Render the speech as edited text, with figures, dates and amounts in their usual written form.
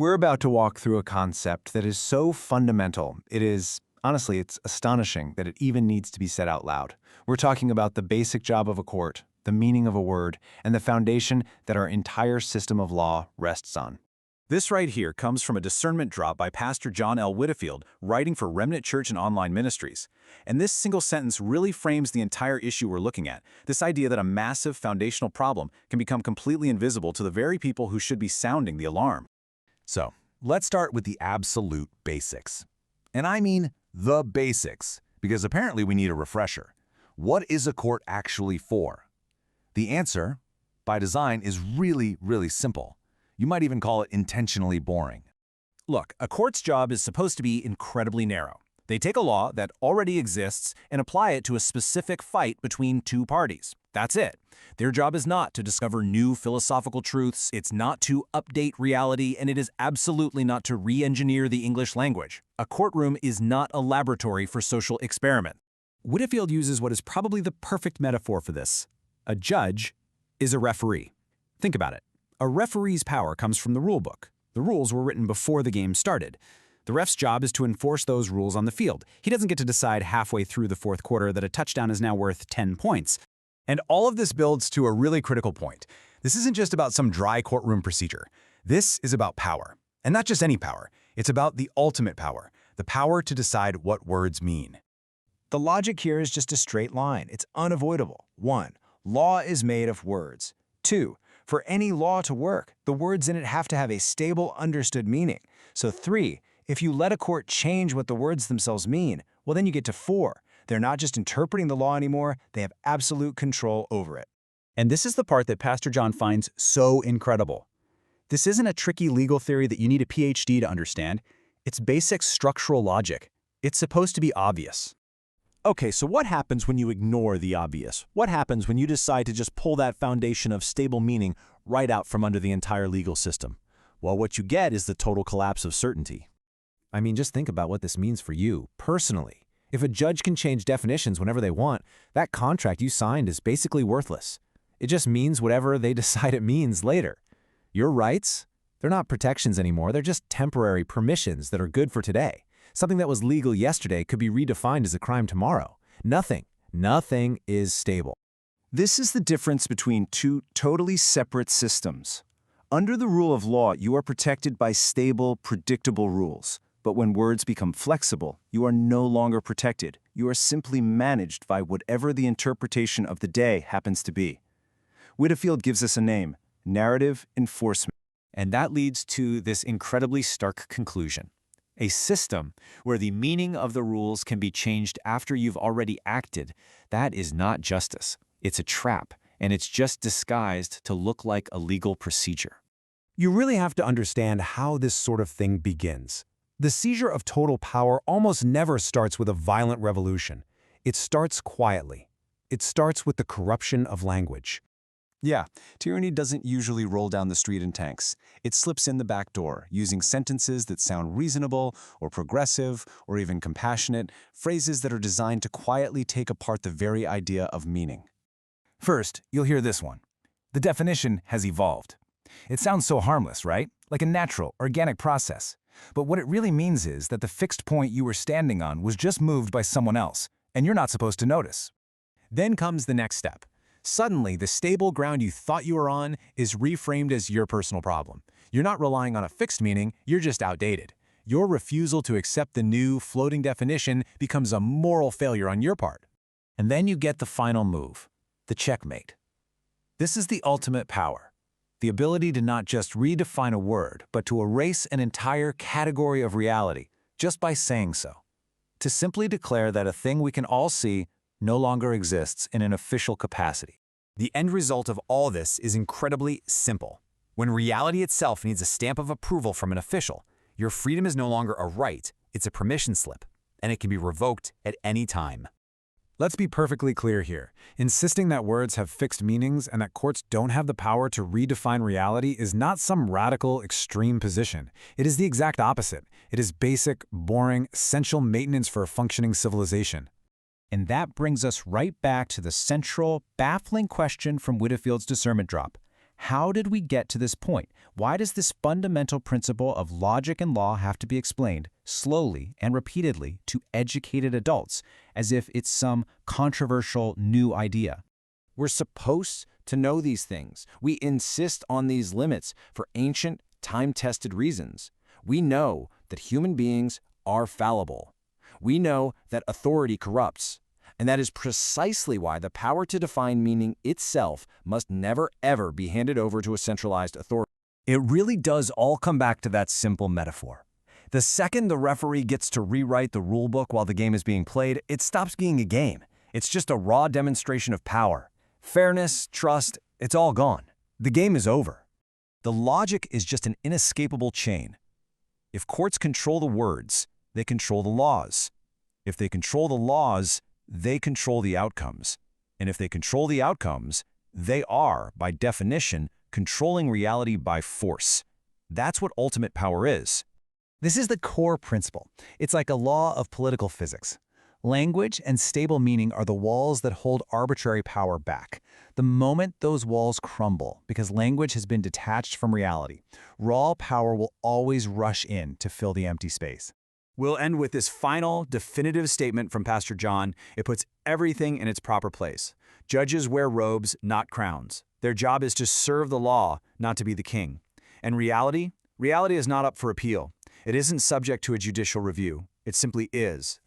We're about to walk through a concept that is so fundamental, honestly, it's astonishing that it even needs to be said out loud. We're talking about the basic job of a court, the meaning of a word, and the foundation that our entire system of law rests on. This right here comes from a Discernment Drop by Pastor John L. Widdifield, writing for Remnant Church and Online Ministries. And this single sentence really frames the entire issue we're looking at, this idea that a massive foundational problem can become completely invisible to the very people who should be sounding the alarm. So, let's start with the absolute basics. And I mean the basics, because apparently we need a refresher. What is a court actually for? The answer, by design, is really, really simple. You might even call it intentionally boring. Look, a court's job is supposed to be incredibly narrow. They take a law that already exists and apply it to a specific fight between two parties. That's it. Their job is not to discover new philosophical truths, it's not to update reality, and it is absolutely not to re-engineer the English language. A courtroom is not a laboratory for social experiment. Widdifield uses what is probably the perfect metaphor for this. A judge is a referee. Think about it. A referee's power comes from the rulebook. The rules were written before the game started. The ref's job is to enforce those rules on the field. He doesn't get to decide halfway through the fourth quarter that a touchdown is now worth 10 points. And all of this builds to a really critical point. This isn't just about some dry courtroom procedure. This is about power. And not just any power. It's about the ultimate power, the power to decide what words mean. The logic here is just a straight line. It's unavoidable. 1. Law is made of words. 2. For any law to work, the words in it have to have a stable, understood meaning. So 3. If you let a court change what the words themselves mean, well, then you get to 4. They're not just interpreting the law anymore, they have absolute control over it. And this is the part that Pastor John finds so incredible. This isn't a tricky legal theory that you need a PhD to understand. It's basic structural logic. It's supposed to be obvious. Okay, so what happens when you ignore the obvious? What happens when you decide to just pull that foundation of stable meaning right out from under the entire legal system? Well, what you get is the total collapse of certainty. I mean, just think about what this means for you, personally. If a judge can change definitions whenever they want, that contract you signed is basically worthless. It just means whatever they decide it means later. Your rights? They're not protections anymore, they're just temporary permissions that are good for today. Something that was legal yesterday could be redefined as a crime tomorrow. Nothing is stable. This is the difference between two totally separate systems. Under the rule of law, you are protected by stable, predictable rules. But when words become flexible, you are no longer protected. You are simply managed by whatever the interpretation of the day happens to be. Widdifield gives us a name: narrative enforcement. And that leads to this incredibly stark conclusion. A system where the meaning of the rules can be changed after you've already acted, that is not justice. It's a trap, and it's just disguised to look like a legal procedure. You really have to understand how this sort of thing begins. The seizure of total power almost never starts with a violent revolution. It starts quietly. It starts with the corruption of language. Yeah, tyranny doesn't usually roll down the street in tanks. It slips in the back door, using sentences that sound reasonable or progressive or even compassionate, phrases that are designed to quietly take apart the very idea of meaning. First, you'll hear this one. The definition has evolved. It sounds so harmless, right? Like a natural, organic process. But what it really means is that the fixed point you were standing on was just moved by someone else, and you're not supposed to notice. Then comes the next step. Suddenly, the stable ground you thought you were on is reframed as your personal problem. You're not relying on a fixed meaning, you're just outdated. Your refusal to accept the new, floating definition becomes a moral failure on your part. And then you get the final move, the checkmate. This is the ultimate power. The ability to not just redefine a word, but to erase an entire category of reality just by saying so. To simply declare that a thing we can all see no longer exists in an official capacity. The end result of all this is incredibly simple. When reality itself needs a stamp of approval from an official, your freedom is no longer a right, it's a permission slip, and it can be revoked at any time. Let's be perfectly clear here. Insisting that words have fixed meanings and that courts don't have the power to redefine reality is not some radical, extreme position. It is the exact opposite. It is basic, boring, essential maintenance for a functioning civilization. And that brings us right back to the central, baffling question from Widdifield's Discernment Drop. How did we get to this point? Why does this fundamental principle of logic and law have to be explained slowly and repeatedly to educated adults as if it's some controversial new idea? We're supposed to know these things. We insist on these limits for ancient, time-tested reasons. We know that human beings are fallible. We know that authority corrupts. And that is precisely why the power to define meaning itself must never, ever be handed over to a centralized authority. It really does all come back to that simple metaphor. The second the referee gets to rewrite the rulebook while the game is being played, it stops being a game. It's just a raw demonstration of power. Fairness, trust, it's all gone. The game is over. The logic is just an inescapable chain. If courts control the words, they control the laws. If they control the laws, they control the outcomes. And if they control the outcomes, they are, by definition, controlling reality by force. That's what ultimate power is. This is the core principle. It's like a law of political physics. Language and stable meaning are the walls that hold arbitrary power back. The moment those walls crumble, because language has been detached from reality, raw power will always rush in to fill the empty space. We'll end with this final, definitive statement from Pastor John. It puts everything in its proper place. Judges wear robes, not crowns. Their job is to serve the law, not to be the king. And reality is not up for appeal. It isn't subject to a judicial review. It simply is.